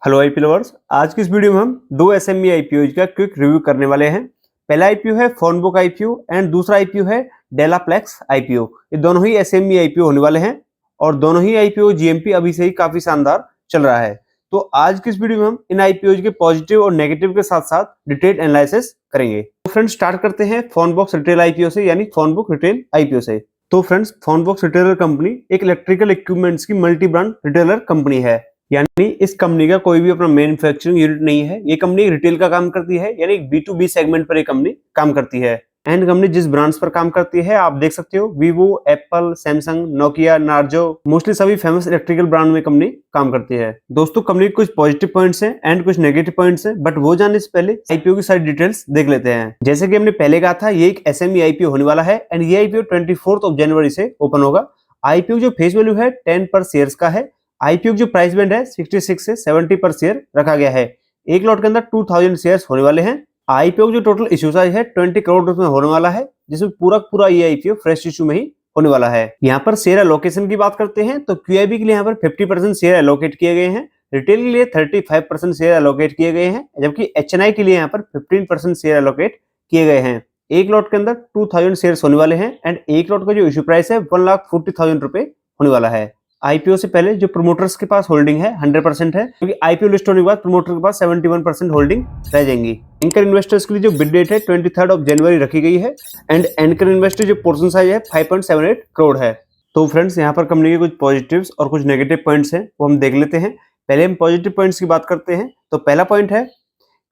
Hello IP lovers, आज की इस वीडियो में हम दो एसएमई आईपीओ का क्विक रिव्यू करने वाले हैं। पहला आईपीओ है फोनबुक आईपीओ एंड दूसरा आईपीओ है डेलाप्लेक्स आईपीओ। ये दोनों ही एसएमई आईपीओ होने वाले हैं और दोनों ही आईपीओ जीएमपी अभी से ही काफी शानदार चल रहा है। तो आज की इस वीडियो में हम इन आईपीओ के पॉजिटिव और नेगेटिव के साथ साथ डिटेल एनालिसिस करेंगे। तो फ्रेंड्स स्टार्ट करते हैं फोनबॉक्स रिटेल आईपीओ से, यानी फोनबुक रिटेल आईपीओ से। तो फ्रेंड्स फोनबॉक्स रिटेलर कंपनी एक इलेक्ट्रिकल इक्विपमेंट्स की मल्टी ब्रांड रिटेलर कंपनी है, यानी इस कंपनी का कोई भी अपना मैन्युफैक्चरिंग यूनिट नहीं है। ये कंपनी रिटेल का काम करती है, यानी B2B सेगमेंट पर ये कंपनी काम करती है। एंड कंपनी जिस ब्रांड्स पर काम करती है आप देख सकते हो, Vivo, Apple, Samsung, Nokia, Narzo, mostly सभी फेमस इलेक्ट्रिकल ब्रांड में कंपनी काम करती है। दोस्तों कंपनी के कुछ पॉजिटिव पॉइंट्स हैं एंड कुछ नेगेटिव पॉइंट्स हैं, बट वो जानने से पहले आईपीओ की सारी डिटेल्स देख लेते हैं। जैसे कि हमने पहले कहा था, ये एक एसएमई आईपीओ होने वाला है एंड ये आईपीओ 24 जनवरी से ओपन होगा। आईपीओ जो फेस वैल्यू है 10 पर शेयर्स का है। आईपीओ जो प्राइस बैंड है 66 से 70 पर शेयर रखा गया है। एक लॉट के अंदर 2000 शेयर्स होने वाले हैं। आईपीओ जो टोटल इश्यू साइज है 20 करोड़ रुपए में होने वाला है, जिसमें पूरा ये आईपीओ फ्रेश इश्यू में ही होने वाला है। यहाँ पर शेयर एलोकेशन की बात करते हैं तो क्यूआईबी के लिए यहाँ पर 50% शेयर एलोकेट किए गए हैं, रिटेल के लिए 35% शेयर एलोकेट किए गए हैं, जबकि एचएनआई के लिए यहाँ पर 15% शेयर एलोकेट किए गए हैं। एक लॉट के अंदर 2000 शेयर्स होने वाले हैं एंड एक लॉट का जो इश्यू प्राइस है 1,40,000 रुपए होने वाला है। आईपीओ से पहले जो प्रमोटर्स के पास होल्डिंग है 100% है, क्योंकि आईपीओ लिस्ट होने के बाद प्रमोटर के पास 71% होल्डिंग रह जाएंगी। एंकर इन्वेस्टर्स के लिए जो बिड डेट है 23 जनवरी रखी गई है एंड एंकर इन्वेस्टर जो पोर्शन साइज है 5.78 करोड़ है। तो फ्रेंड्स यहाँ पर कंपनी के कुछ पॉजिटिव्स और कुछ नेगेटिव पॉइंट्स हैं, वो हम देख लेते हैं। पहले हम पॉजिटिव पॉइंट्स की बात करते हैं। तो पहला पॉइंट है,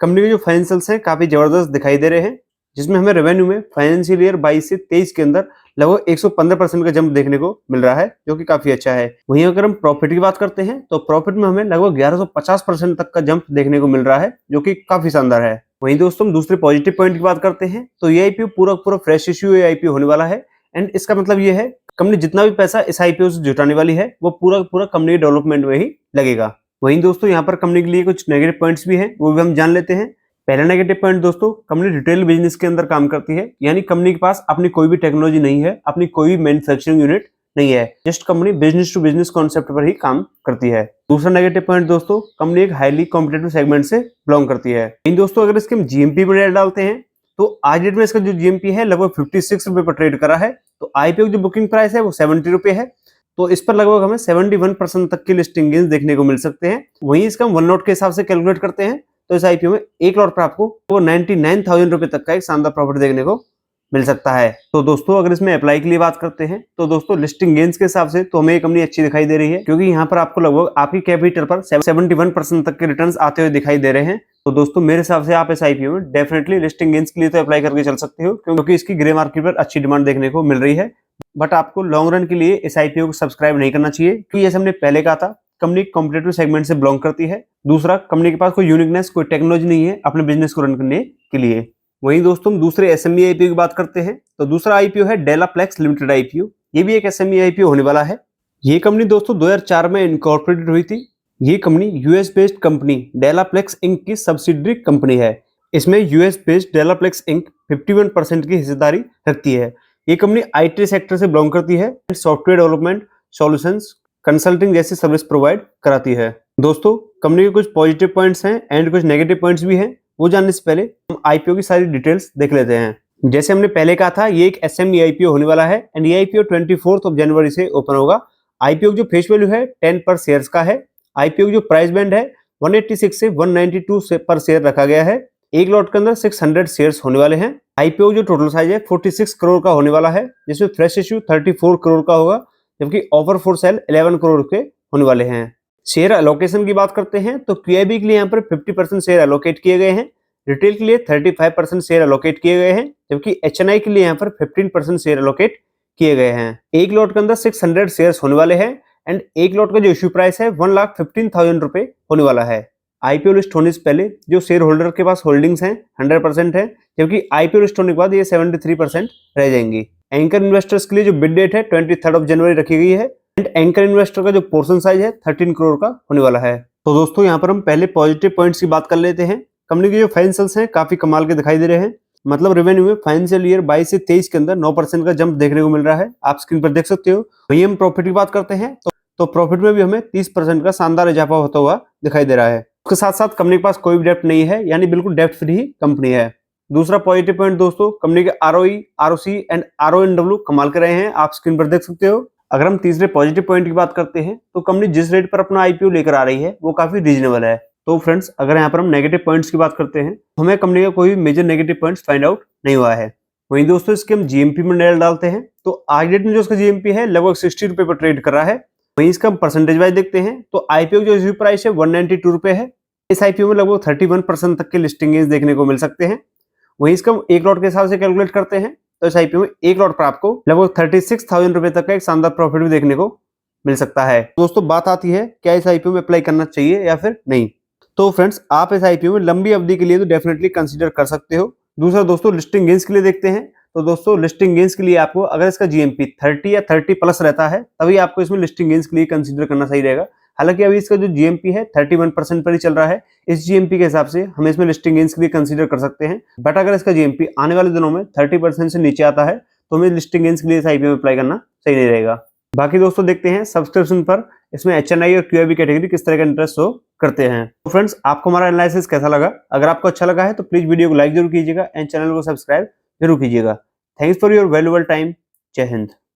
कंपनी के जो फाइनेंशियल्स हैं काफी जबरदस्त दिखाई दे रहे हैं, जिसमें हमें रेवेन्यू में फाइनेंशियल ईयर 22 से 23 के अंदर लगभग 115% का जंप देखने को मिल रहा है, जो कि काफी अच्छा है। वहीं अगर हम प्रॉफिट की बात करते हैं तो प्रॉफिट में हमें लगभग 1150% तक का जंप देखने को मिल रहा है, जो कि काफी शानदार है। वहीं दोस्तों हम दूसरे पॉजिटिव पॉइंट की बात करते हैं तो ये आईपीओ पूरा फ्रेश इश्यू आईपीओ होने वाला है एंड इसका मतलब ये है कंपनी जितना भी पैसा इस आईपीओ से जुटाने वाली है वो पूरा कंपनी डेवलपमेंट में ही लगेगा। वहीं दोस्तों यहाँ पर कंपनी के लिए कुछ नेगेटिव पॉइंट्स भी हैं, वो भी हम जान लेते हैं। पहला नेगेटिव पॉइंट दोस्तों, कंपनी रिटेल बिजनेस के अंदर काम करती है, यानी कंपनी के पास अपनी कोई भी टेक्नोलॉजी नहीं है, अपनी कोई भी मैन्युफैक्चरिंग यूनिट नहीं है। Just company business to business concept पर ही काम करती है। दूसरा नेगेटिव पॉइंट दोस्तों, कंपनी एक हाईली कॉम्पिटेटिव सेगमेंट से बिलोंग करती है। इन दोस्तों अगर इसके हम जीएमपी में डालते हैं तो आज डेट में इसका जो जीएमपी है लगभग 56 रुपए पर ट्रेड करा है। तो आईपीओ की जो बुकिंग प्राइस है वो 70 रुपए है, तो इस पर लगभग हमें 71% तक की लिस्टिंग गेन्स देखने को मिल सकते हैं। वहीं इसका हम वन लॉट के हिसाब से कैलकुलेट करते हैं तो इस आईपीओ में एक लॉट पर आपको वो 99,000 रुपए तक का एक शानदार प्रॉफिट देखने को मिल सकता है। तो दोस्तों अगर इसमें अप्लाई के लिए बात करते हैं तो दोस्तों लिस्टिंग गेन्स के हिसाब से तो हमें ये कंपनी अच्छी दिखाई दे रही है, क्योंकि यहाँ पर आपको लगभग आपकी कैपिटल पर 71% तक के रिटर्न्स आते हुए दिखाई दे रहे हैं। तो दोस्तों मेरे हिसाब से आप इस आईपीओ में डेफिनेटली लिस्टिंग गेन्स के लिए तो अप्लाई करके चल सकते हो, क्योंकि इसकी ग्रे मार्केट पर अच्छी डिमांड देखने को मिल रही है। बट आपको लॉन्ग रन के लिए इस आईपीओ को सब्सक्राइब नहीं करना चाहिए, क्योंकि जैसे हमने पहले कहा था कंपनी कॉम्पिटेटिव सेगमेंट से बिलोंग करती है। दूसरा, कंपनी के पास कोई यूनिकनेस, कोई टेक्नोलॉजी नहीं है अपने बिजनेस को रन करने के लिए। वहीं दोस्तों हम दूसरे एसएमई आईपीओ की बात करते हैं तो दूसरा आईपीओ है डेलाप्लेक्स लिमिटेड आईपीओ। ये भी एक एसएमई आईपीओ होने वाला है। ये कंपनी दोस्तों 2004 में इनकॉर्पोरेटेड हुई थी। ये company US based company Delaplex Inc की सब्सिडरी कंपनी है। इसमें यूएस बेस्ड डेलाप्लेक्स इंक 51% की हिस्सेदारी रखती है। ये कंपनी आईटी सेक्टर से बिलोंग करती है, सॉफ्टवेयर डेवलपमेंट, सॉल्यूशंस, कंसल्टिंग जैसी सर्विस प्रोवाइड कराती है। दोस्तों कंपनी के कुछ पॉजिटिव पॉइंट्स हैं एंड कुछ नेगेटिव पॉइंट्स भी हैं, वो जानने से पहले हम आईपीओ की सारी डिटेल्स देख लेते हैं। जैसे हमने पहले कहा था, ये एक एसएमई आईपीओ होने वाला है एंड ये आईपीओ 24 जनवरी से ओपन होगा। आईपीओ जो फेस वैल्यू है 10 पर शेयर्स का है। आईपीओ जो प्राइस बैंड है 186 से 192 पर शेयर रखा गया है। एक लॉट के अंदर 600 शेयर्स होने वाले हैं। आईपीओ जो टोटल साइज है 46 करोड़ का होने वाला है, जिसमें फ्रेश इश्यू 34 करोड़ का होगा, जबकि ऑफर फॉर सेल 11 करोड़ के होने वाले हैं। शेयर एलोकेशन की बात करते हैं तो क्यूआईबी के लिए यहाँ पर 50% शेयर एलोकेट किए गए हैं, रिटेल के लिए 35% शेयर एलोकेट किए गए हैं, जबकि एचएनआई के लिए यहाँ पर 15% शेयर एलोकेट किए गए हैं। एक लॉट के अंदर 600 शेयर्स होने वाले हैं एंड एक लॉट का जो इश्यू प्राइस है 1,15,000 रुपए होने वाला है। आईपीओ लिस्ट होने से पहले जो शेयर होल्डर के पास होल्डिंग्स हैं 100% है, जबकि आईपीओ लिस्ट होने के बाद ये 73% रह जाएंगी। एंकर इन्वेस्टर्स के लिए जो बिड डेट है 23 जनवरी रखी गई है एंड एंकर इन्वेस्टर का जो पोर्शन साइज है 13 करोड़ का होने वाला है। तो दोस्तों यहाँ पर हम पहले पॉजिटिव पॉइंट्स की बात कर लेते हैं। कंपनी के जो फाइनेंशियल्स हैं काफी कमाल के दिखाई दे रहे हैं, मतलब रेवेन्यू में फाइनेंशियल ईयर 22 से 23 के अंदर 9% का जंप देखने को मिल रहा है, आप स्क्रीन पर देख सकते हो। वहीं हम प्रॉफिट की बात करते हैं तो प्रॉफिट में भी हमें 30% का शानदार इजाफा होता हुआ दिखाई दे रहा है। उसके साथ साथ कंपनी के पास कोई भी डेप्ट नहीं है, यानी बिल्कुल डेप्ट फ्री कंपनी है। दूसरा पॉजिटिव पॉइंट दोस्तों, कंपनी के आरओई, आरओसी एंड आरओएनडब्ल्यू कमाल के रहे हैं, आप स्क्रीन पर देख सकते हो। अगर हम तीसरे पॉजिटिव पॉइंट की बात करते हैं तो कंपनी जिस रेट पर अपना आईपीओ लेकर आ रही है वो काफी रीजनेबल है। तो फ्रेंड्स, अगर यहाँ पर हम नेगेटिव पॉइंट्स की बात करते हैं तो हमें कंपनी का कोई major negative points find out नहीं हुआ है। वहीं दोस्तों, इसके हम जीएमपी में नजर डालते हैं तो आज डेट में जो इसका जीएमपी है लगभग 60 रुपए पर ट्रेड कर रहा है। वहीं इसका हम परसेंटेज वाइज देखते हैं तो आईपीओ जो इश्यू प्राइस है 192 रुपए है। इस आईपीओ में लगभग 31% तक के लिस्टिंग गेन्स देखने को मिल सकते हैं। वहीं इसका हम एक लॉट के हिसाब से कैलकुलेट करते हैं तो इस आईपीओ में एक लॉट पर आपको लगभग 36,000 रुपए तक का एक शानदार प्रॉफिट भी देखने को मिल सकता है। दोस्तों, बात आती है क्या इस आईपीओ में अप्लाई करना चाहिए या फिर नहीं। तो फ्रेंड्स, आप इस आईपीओ में लंबी अवधि के लिए तो डेफिनेटली कंसीडर कर सकते हो। दूसरा दोस्तों, लिस्टिंग गेन्स के लिए देखते हैं तो दोस्तों, लिस्टिंग गेन्स के लिए आपको अगर इसका जीएमपी 30 या 30 प्लस रहता है तभी आपको इसमें लिस्टिंग गेन्स के लिए कंसीडर करना सही रहेगा। हालांकि अभी इसका जो जीएमपी है 31% पर ही चल रहा है। इस जीएमपी के हिसाब से हम इसमें लिस्टिंग गेन्स के लिए कंसीडर कर सकते हैं। बट अगर इसका जीएमपी आने वाले दिनों में 30% से नीचे आता है तो हमें लिस्टिंग गेन्स के लिए इस आईपीओ में अप्लाई करना सही नहीं रहेगा। बाकी दोस्तों, देखते हैं सब्सक्रिप्शन पर इसमें एचएनआई और क्यूआईबी कैटेगरी किस तरह का इंटरेस्ट शो करते हैं। तो फ्रेंड्स, आपको हमारा एनालिसिस कैसा लगा? अगर आपको अच्छा लगा है तो प्लीज वीडियो को लाइक जरूर कीजिएगा एंड चैनल को सब्सक्राइब जरूर कीजिएगा। Thanks for your valuable time. जय हिंद।